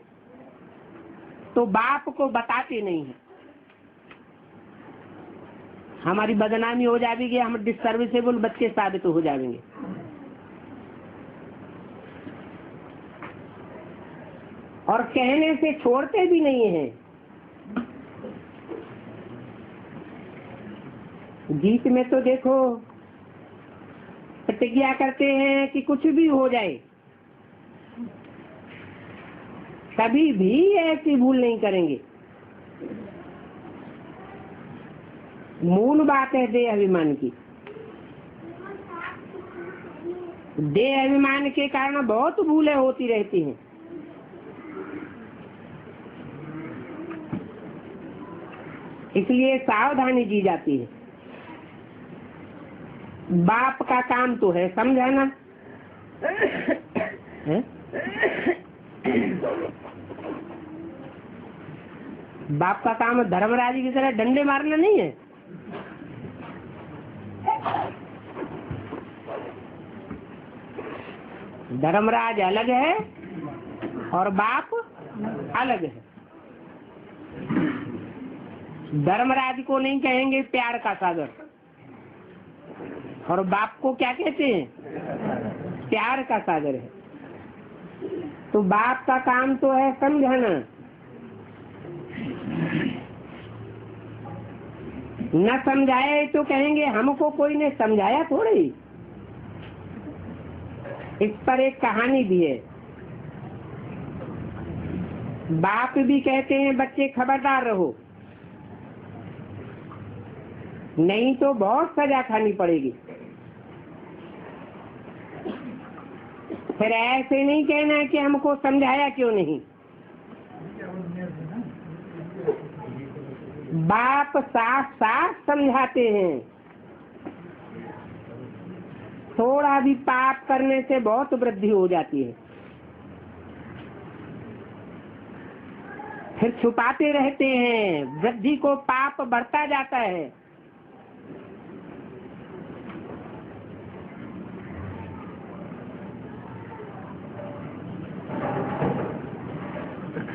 तो बाप को बताते नहीं है। हमारी बदनामी हो जाएगी, हम डिसर्विसेबल बच्चे साबित हो जाएंगे। और कहने से छोड़ते भी नहीं हैं। गीत में तो देखो प्रतिज्ञा करते हैं कि कुछ भी हो जाए कभी भी ऐसी भूल नहीं करेंगे। मूल बात है देह अभिमान की। देह अभिमान के कारण बहुत भूलें होती रहती हैं। इसलिए सावधानी दी जाती है। बाप का काम तो है समझाना है? बाप का काम धर्मराज की तरह डंडे मारना नहीं है। धर्मराज अलग है और बाप अलग है। धर्मराज को नहीं कहेंगे प्यार का सागर, और बाप को क्या कहते हैं? प्यार का सागर है। तो बाप का काम तो है समझाना, न समझाए तो कहेंगे हमको कोई ने समझाया थोड़ी। इस पर एक कहानी भी है। बाप भी कहते हैं बच्चे खबरदार रहो, नहीं तो बहुत सजा खानी पड़ेगी। फिर ऐसे नहीं कहना है कि हमको समझाया क्यों नहीं। बाप साफ साफ समझाते हैं, थोड़ा भी पाप करने से बहुत वृद्धि हो जाती है। फिर छुपाते रहते हैं, वृद्धि को पाप बढ़ता जाता है।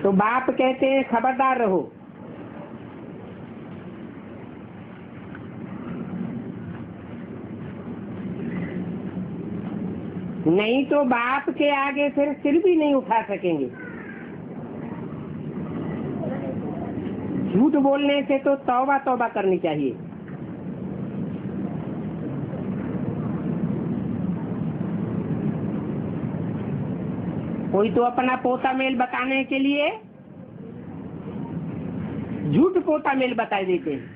तो बाप कहते हैं खबरदार रहो। नहीं तो बाप के आगे फिर सिर भी नहीं उठा सकेंगे। झूठ बोलने से तो तौबा तौबा करनी चाहिए। कोई तो अपना पोता मेल बताने के लिए झूठ पोता मेल बता देते हैं,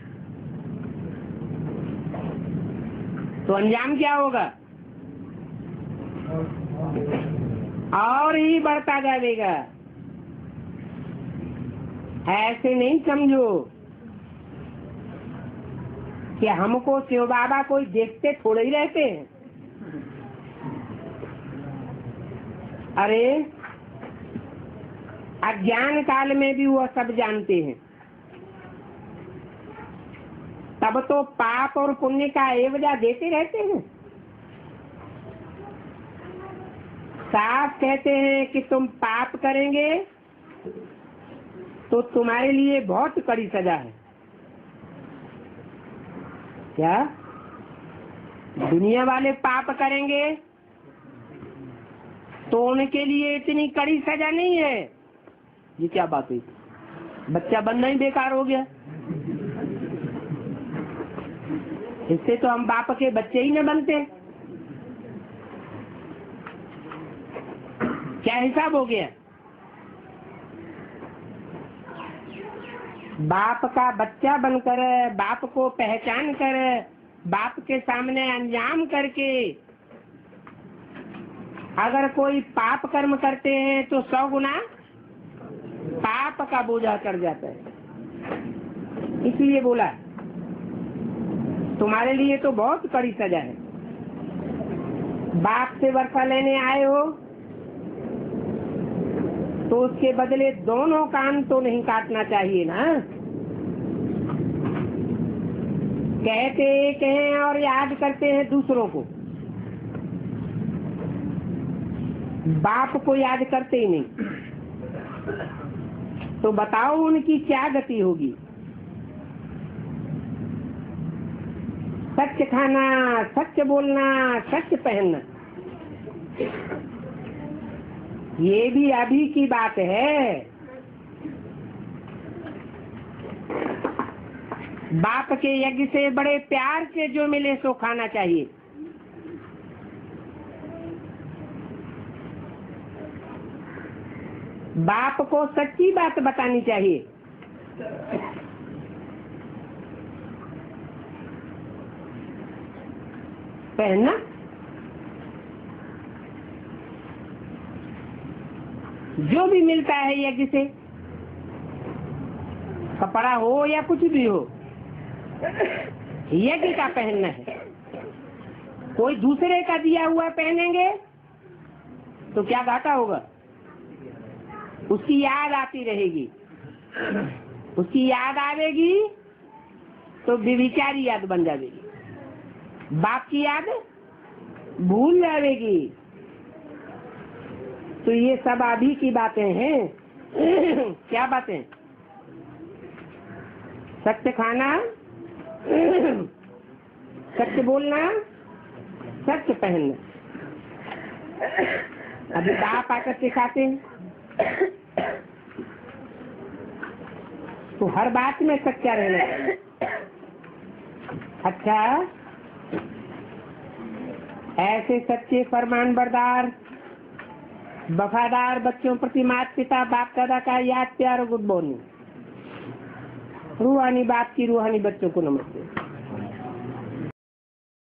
तो अंजाम क्या होगा? और ही बढ़ता जाएगा। ऐसे नहीं समझो कि हमको शिव बाबा कोई देखते थोड़े ही रहते हैं। अरे अज्ञान काल में भी वह सब जानते हैं, तब तो पाप और पुण्य का एवजा देते रहते हैं। साफ कहते हैं कि तुम पाप करेंगे तो तुम्हारे लिए बहुत कड़ी सजा है। क्या दुनिया वाले पाप करेंगे तो उनके लिए इतनी कड़ी सजा नहीं है? ये क्या बात हुई? बच्चा बनना ही बेकार हो गया। इससे तो हम बाप के बच्चे ही न बनते। क्या हिसाब हो गया? बाप का बच्चा बनकर, बाप को पहचान कर, बाप के सामने अंजाम करके अगर कोई पाप कर्म करते हैं तो 100 गुना पाप का बोझा चढ़ जाता है। इसलिए बोला तुम्हारे लिए तो बहुत कड़ी सजा है। बाप से वर्षा लेने आए हो तो उसके बदले दोनों कान तो नहीं काटना चाहिए ना। कहते एक हैं और याद करते हैं दूसरों को, बाप को याद करते ही नहीं। तो बताओ उनकी क्या गति होगी? सच खाना, सच बोलना, सच पहनना, ये भी अभी की बात है। बाप के यज्ञ से बड़े प्यार से जो मिले सो खाना चाहिए। बाप को सच्ची बात बतानी चाहिए। पहनना, जो भी मिलता है यज्ञ से, कपड़ा हो या कुछ भी हो, यज्ञ का पहनना है। कोई दूसरे का दिया हुआ पहनेंगे तो क्या घाटा होगा? उसकी याद आती रहेगी, उसकी याद आवेगी तो विचारी याद बन जाएगी, बाप की याद भूल जाएगी। तो ये सब अभी की बातें हैं। क्या बातें? सत्य खाना, सत्य बोलना, सत्य पहनना। अभी बाप आकर सिखाते हैं, तो हर बात में सच्चा रहना चाहिए। अच्छा, ऐसे सच्चे फरमान बरदार वफादार बच्चों प्रति माता पिता बाप दादा का याद प्यार और गुड मॉर्निंग। रूहानी बाप की रूहानी बच्चों को नमस्ते।